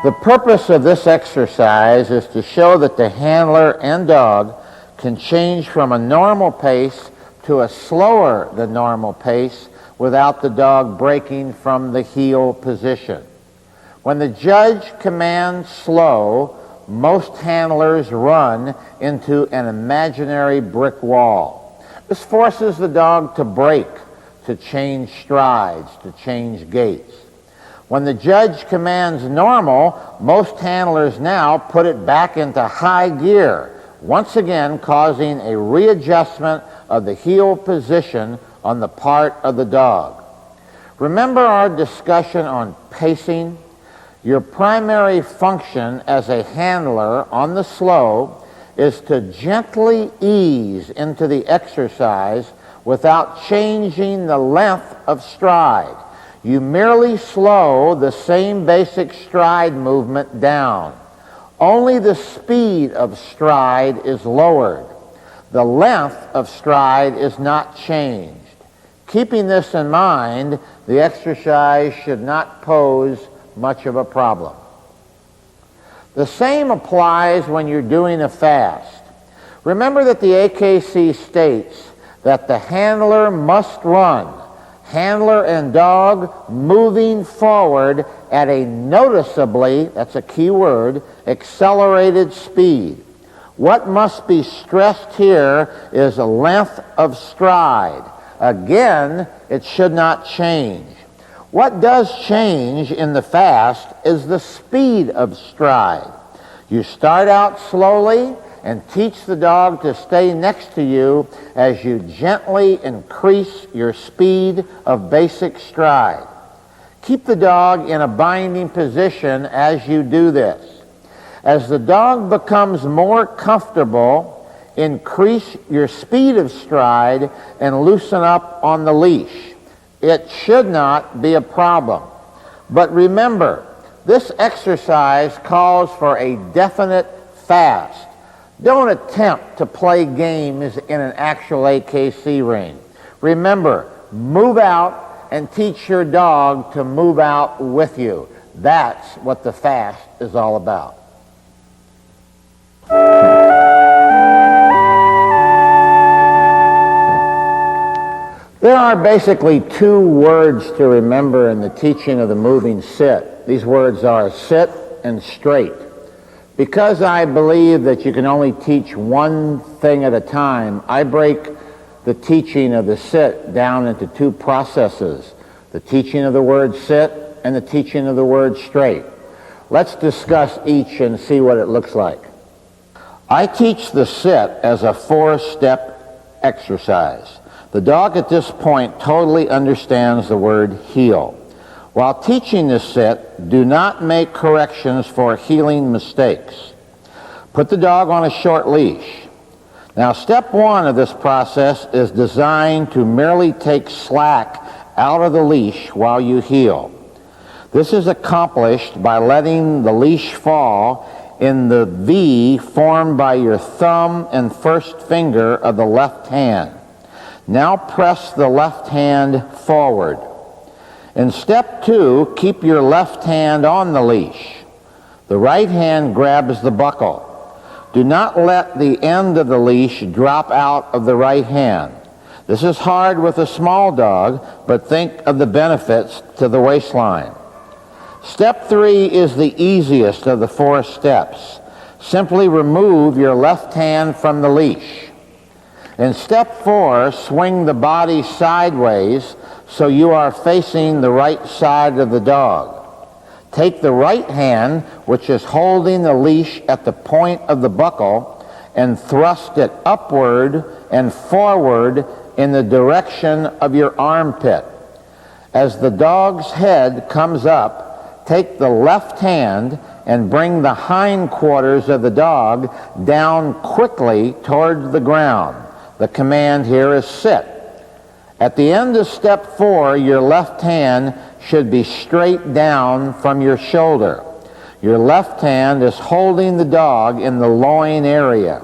The purpose of this exercise is to show that the handler and dog can change from a normal pace to a slower than normal pace without the dog breaking from the heel position. When the judge commands slow, most handlers run into an imaginary brick wall. This forces the dog to break, to change strides, to change gaits. When the judge commands normal, most handlers now put it back into high gear, once again causing a readjustment of the heel position on the part of the dog. Remember our discussion on pacing? Your primary function as a handler on the slow is to gently ease into the exercise without changing the length of stride. You merely slow the same basic stride movement down. Only the speed of stride is lowered. The length of stride is not changed. Keeping this in mind, the exercise should not pose much of a problem. The same applies when you're doing a fast. Remember that the AKC states that the handler must run, handler and dog moving forward at a noticeably, that's a key word, accelerated speed. What must be stressed here is a length of stride. Again, it should not change. What does change in the fast is the speed of stride. You start out slowly and teach the dog to stay next to you as you gently increase your speed of basic stride. Keep the dog in a binding position as you do this. As the dog becomes more comfortable, increase your speed of stride and loosen up on the leash. It should not be a problem. But remember, this exercise calls for a definite fast. Don't attempt to play games in an actual AKC ring. Remember, move out and teach your dog to move out with you. That's what the fast is all about. There are basically two words to remember in the teaching of the moving sit. These words are sit and straight. Because I believe that you can only teach one thing at a time, I break the teaching of the sit down into two processes: the teaching of the word sit and the teaching of the word straight. Let's discuss each and see what it looks like. I teach the sit as a 4-step exercise. The dog at this point totally understands the word heel. While teaching the sit, do not make corrections for heeling mistakes. Put the dog on a short leash. Now, step 1 of this process is designed to merely take slack out of the leash while you heel. This is accomplished by letting the leash fall in the V formed by your thumb and first finger of the left hand. Now press the left hand forward. In step 2, keep your left hand on the leash. The right hand grabs the buckle. Do not let the end of the leash drop out of the right hand. This is hard with a small dog, but think of the benefits to the waistline. Step 3 is the easiest of the 4 steps. Simply remove your left hand from the leash. In step 4, swing the body sideways so you are facing the right side of the dog. Take the right hand, which is holding the leash at the point of the buckle, and thrust it upward and forward in the direction of your armpit. As the dog's head comes up, take the left hand and bring the hindquarters of the dog down quickly towards the ground. The command here is sit. At the end of step 4, your left hand should be straight down from your shoulder. Your left hand is holding the dog in the loin area.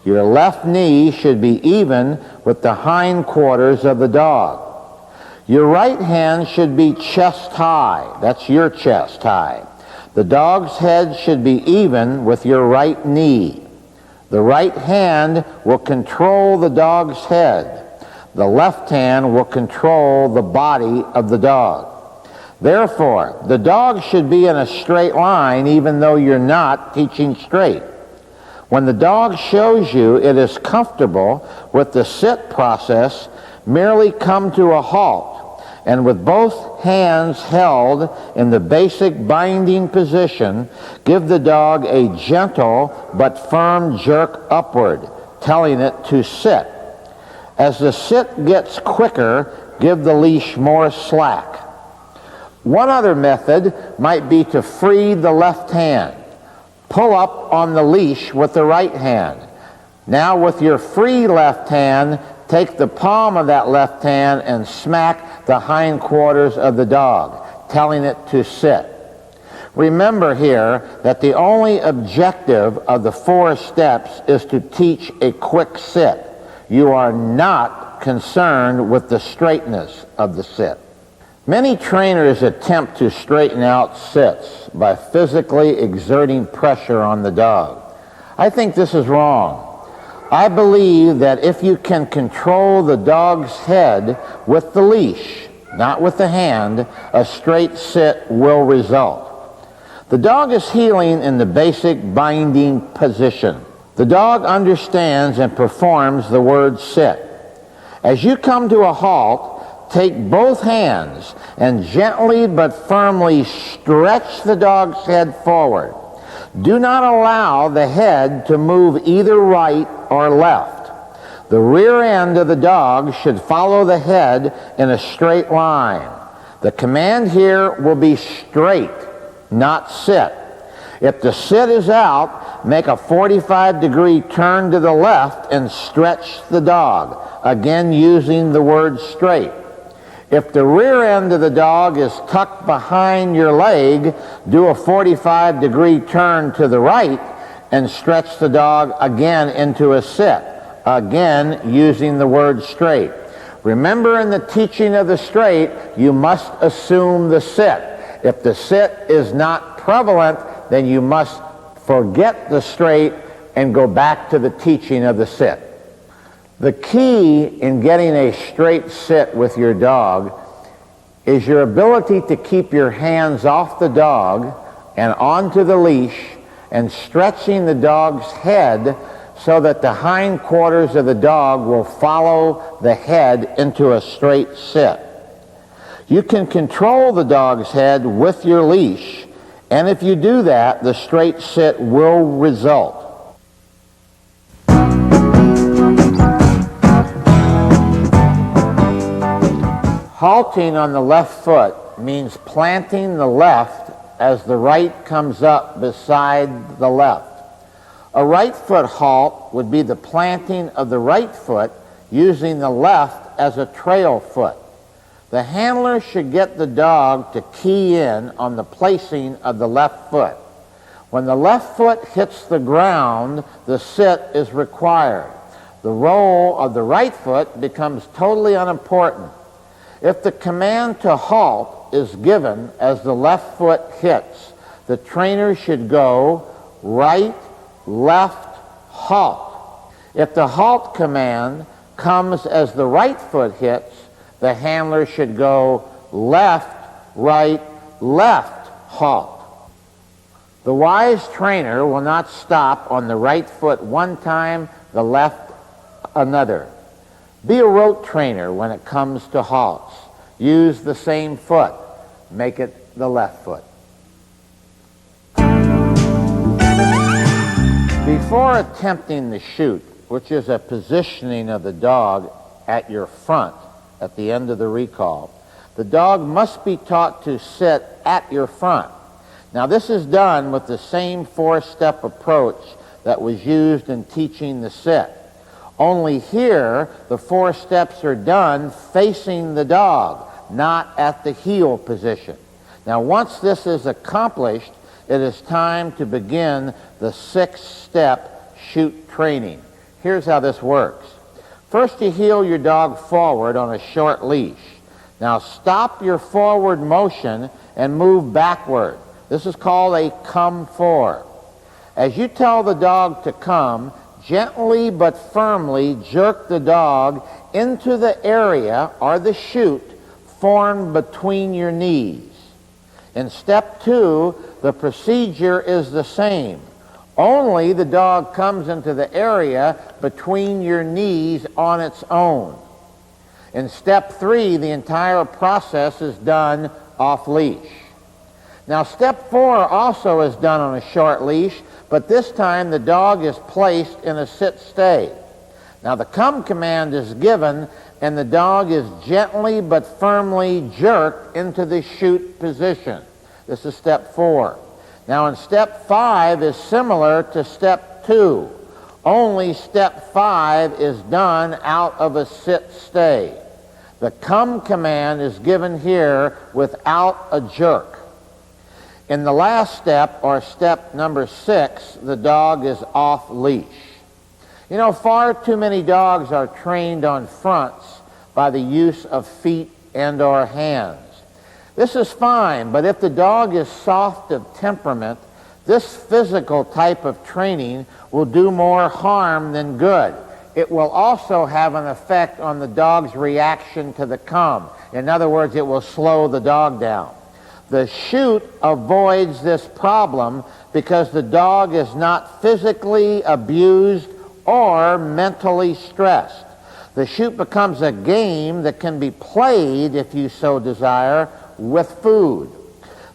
Your left knee should be even with the hindquarters of the dog. Your right hand should be chest high. That's your chest high. The dog's head should be even with your right knee. The right hand will control the dog's head. The left hand will control the body of the dog. Therefore, the dog should be in a straight line even though you're not teaching straight. When the dog shows you it is comfortable with the sit process, merely come to a halt and with both hands held in the basic binding position, give the dog a gentle but firm jerk upward, telling it to sit. As the sit gets quicker, give the leash more slack. One other method might be to free the left hand. Pull up on the leash with the right hand. Now with your free left hand, take the palm of that left hand and smack the hindquarters of the dog, telling it to sit. Remember here that the only objective of the 4 steps is to teach a quick sit. You are not concerned with the straightness of the sit. Many trainers attempt to straighten out sits by physically exerting pressure on the dog. I think this is wrong. I believe that if you can control the dog's head with the leash, not with the hand, a straight sit will result. The dog is heeling in the basic binding position. The dog understands and performs the word sit. As you come to a halt, take both hands and gently but firmly stretch the dog's head forward. Do not allow the head to move either right or left. The rear end of the dog should follow the head in a straight line. The command here will be straight, not sit. If the sit is out, make a 45-degree turn to the left and stretch the dog, again using the word straight. If the rear end of the dog is tucked behind your leg, do a 45-degree turn to the right and stretch the dog again into a sit, again using the word straight. Remember, in the teaching of the straight, you must assume the sit. If the sit is not prevalent, then you must forget the straight and go back to the teaching of the sit. The key in getting a straight sit with your dog is your ability to keep your hands off the dog and onto the leash and stretching the dog's head so that the hindquarters of the dog will follow the head into a straight sit. You can control the dog's head with your leash, and if you do that, the straight sit will result. Halting on the left foot means planting the left as the right comes up beside the left. A right foot halt would be the planting of the right foot using the left as a trail foot. The handler should get the dog to key in on the placing of the left foot. When the left foot hits the ground, the sit is required. The role of the right foot becomes totally unimportant. If the command to halt is given as the left foot hits, the trainer should go right, left, halt. If the halt command comes as the right foot hits, the handler should go left, right, left, halt. The wise trainer will not stop on the right foot one time, the left another. Be a rote trainer when it comes to halts. Use the same foot. Make it the left foot. Before attempting the chute, which is a positioning of the dog at your front at the end of the recall, the dog must be taught to sit at your front. Now, this is done with the same four-step approach that was used in teaching the sit. Only here, the 4 steps are done facing the dog, not at the heel position. Now, once this is accomplished, it is time to begin the 6-step chute training. Here's how this works. First, you heel your dog forward on a short leash. Now, stop your forward motion and move backward. This is called a come for. As you tell the dog to come, gently but firmly jerk the dog into the area or the chute formed between your knees. In step 2, the procedure is the same. Only the dog comes into the area between your knees on its own. In step 3, the entire process is done off-leash. Now, step 4 also is done on a short leash, but this time the dog is placed in a sit-stay. Now, the come command is given, and the dog is gently but firmly jerked into the chute position. This is step 4. Now, in step 5 is similar to step 2. Only step 5 is done out of a sit-stay. The come command is given here without a jerk. In the last step, or step number 6, the dog is off-leash. You know, far too many dogs are trained on fronts by the use of feet and or hands. This is fine, but if the dog is soft of temperament, this physical type of training will do more harm than good. It will also have an effect on the dog's reaction to the come. In other words, it will slow the dog down. The chute avoids this problem because the dog is not physically abused or mentally stressed. The chute becomes a game that can be played, if you so desire, with food.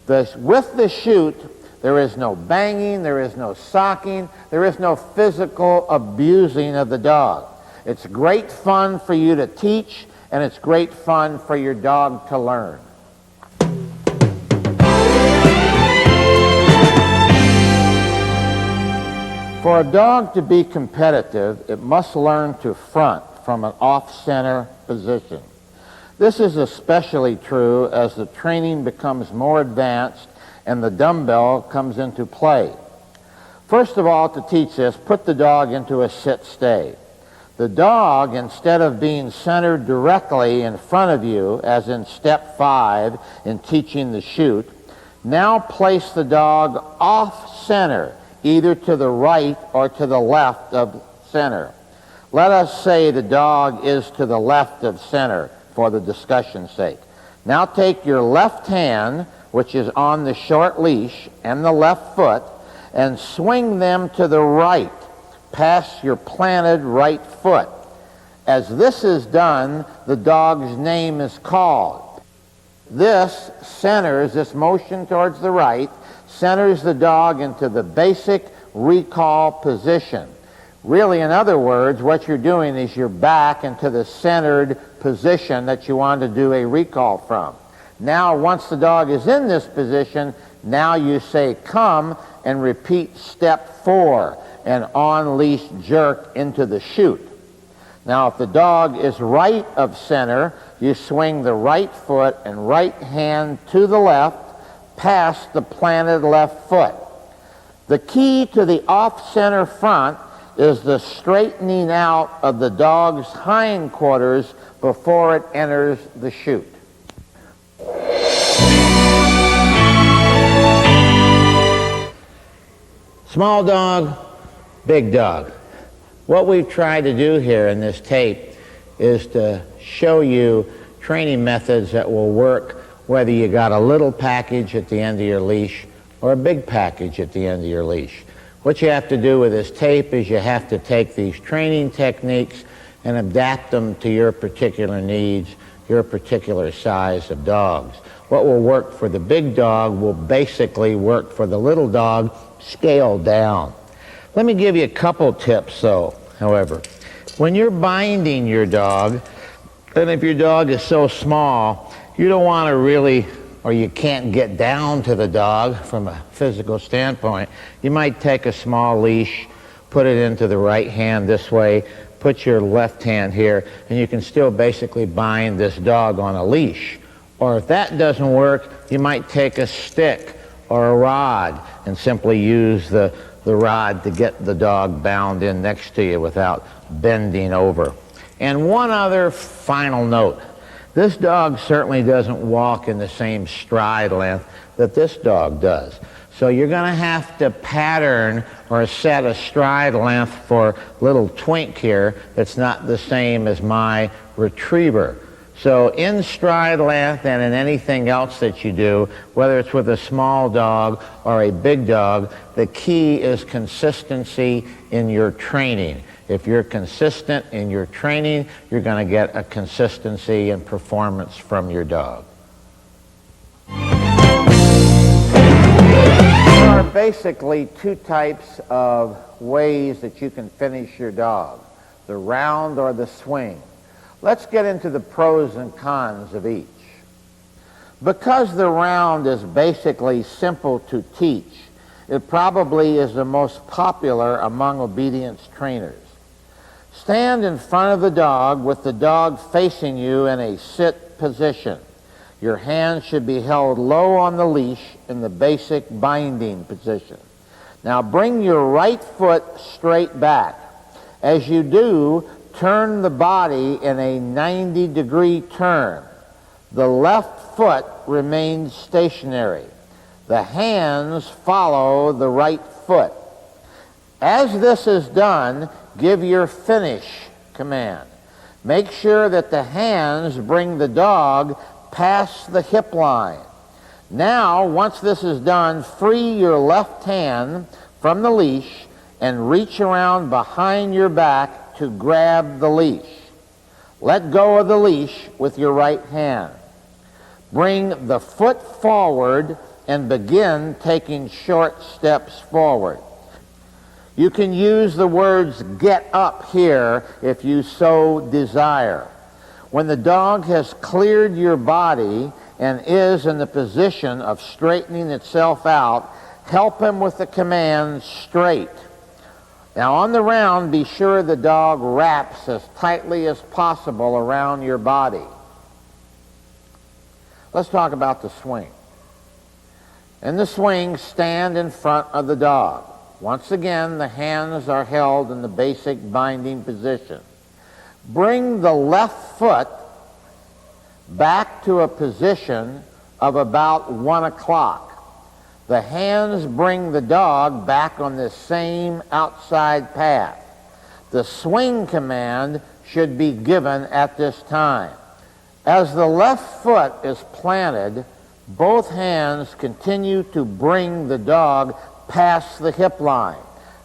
With the chute, there is no banging, there is no socking, there is no physical abusing of the dog. It's great fun for you to teach, and it's great fun for your dog to learn. For a dog to be competitive, it must learn to front from an off-center position. This is especially true as the training becomes more advanced and the dumbbell comes into play. First of all, to teach this, put the dog into a sit-stay. The dog, instead of being centered directly in front of you, as in step 5 in teaching the chute, now place the dog off center, either to the right or to the left of center. Let us say the dog is to the left of center for the discussion's sake. Now take your left hand, which is on the short leash, and the left foot, and swing them to the right, past your planted right foot. As this is done, the dog's name is called. This motion towards the right, centers the dog into the basic recall position. Really, in other words, what you're doing is you're back into the centered position that you want to do a recall from. Now, once the dog is in this position, now you say come and repeat step 4, an on-leash jerk into the chute. Now, if the dog is right of center, you swing the right foot and right hand to the left, past the planted left foot. The key to the off-center front is the straightening out of the dog's hindquarters before it enters the chute. Small dog, big dog. What we've tried to do here in this tape is to show you training methods that will work whether you got a little package at the end of your leash or a big package at the end of your leash. What you have to do with this tape is you have to take these training techniques and adapt them to your particular needs, your particular size of dogs. What will work for the big dog will basically work for the little dog, scaled down. Let me give you a couple tips, though, however. When you're binding your dog, and if your dog is so small, you don't want to really, or you can't get down to the dog from a physical standpoint, you might take a small leash, put it into the right hand this way, put your left hand here, and you can still basically bind this dog on a leash. Or if that doesn't work, you might take a stick or a rod and simply use the rod to get the dog bound in next to you without bending over. And one other final note. This dog certainly doesn't walk in the same stride length that this dog does. So you're going to have to pattern or set a stride length for little Twink here that's not the same as my retriever. So in stride length and in anything else that you do, whether it's with a small dog or a big dog, the key is consistency in your training. If you're consistent in your training, you're going to get a consistency in performance from your dog. There are basically two types of ways that you can finish your dog, the round or the swing. Let's get into the pros and cons of each. Because the round is basically simple to teach, it probably is the most popular among obedience trainers. Stand in front of the dog with the dog facing you in a sit position. Your hands should be held low on the leash in the basic binding position. Now bring your right foot straight back. As you do, turn the body in a 90-degree turn. The left foot remains stationary. The hands follow the right foot. As this is done, give your finish command. Make sure that the hands bring the dog past the hip line. Now, once this is done, free your left hand from the leash and reach around behind your back to grab the leash. Let go of the leash with your right hand. Bring the foot forward and begin taking short steps forward. You can use the words "get up" here if you so desire. When the dog has cleared your body and is in the position of straightening itself out, help him with the command "straight." Now on the round, be sure the dog wraps as tightly as possible around your body. Let's talk about the swing. In the swing, stand in front of the dog. Once again, the hands are held in the basic binding position. Bring the left foot back to a position of about 1 o'clock. The hands bring the dog back on the same outside path. The swing command should be given at this time. As the left foot is planted, both hands continue to bring the dog past the hip line.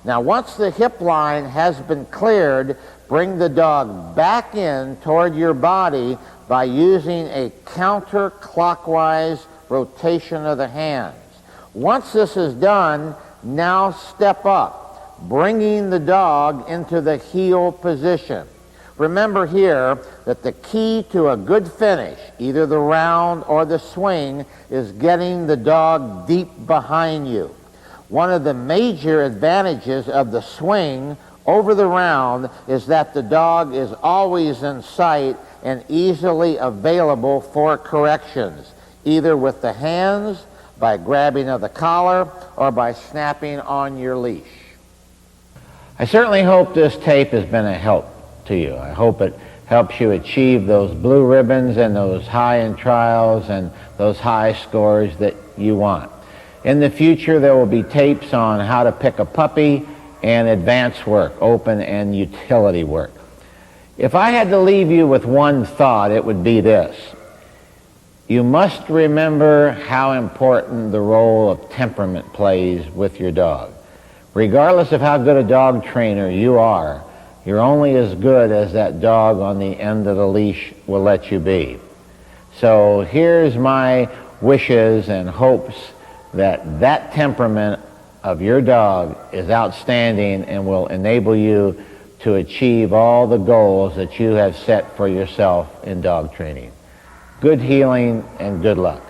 Now, once the hip line has been cleared, bring the dog back in toward your body by using a counterclockwise rotation of the hands. Once this is done, now step up, bringing the dog into the heel position. Remember here that the key to a good finish, either the round or the swing, is getting the dog deep behind you. One of the major advantages of the swing over the round is that the dog is always in sight and easily available for corrections, either with the hands, by grabbing of the collar, or by snapping on your leash. I certainly hope this tape has been a help to you. I hope it helps you achieve those blue ribbons and those high in trials and those high scores that you want. In the future, there will be tapes on how to pick a puppy and advanced work, open and utility work. If I had to leave you with one thought, it would be this. You must remember how important the role of temperament plays with your dog. Regardless of how good a dog trainer you are, you're only as good as that dog on the end of the leash will let you be. So here's my wishes and hopes that that temperament of your dog is outstanding and will enable you to achieve all the goals that you have set for yourself in dog training. Good healing and good luck.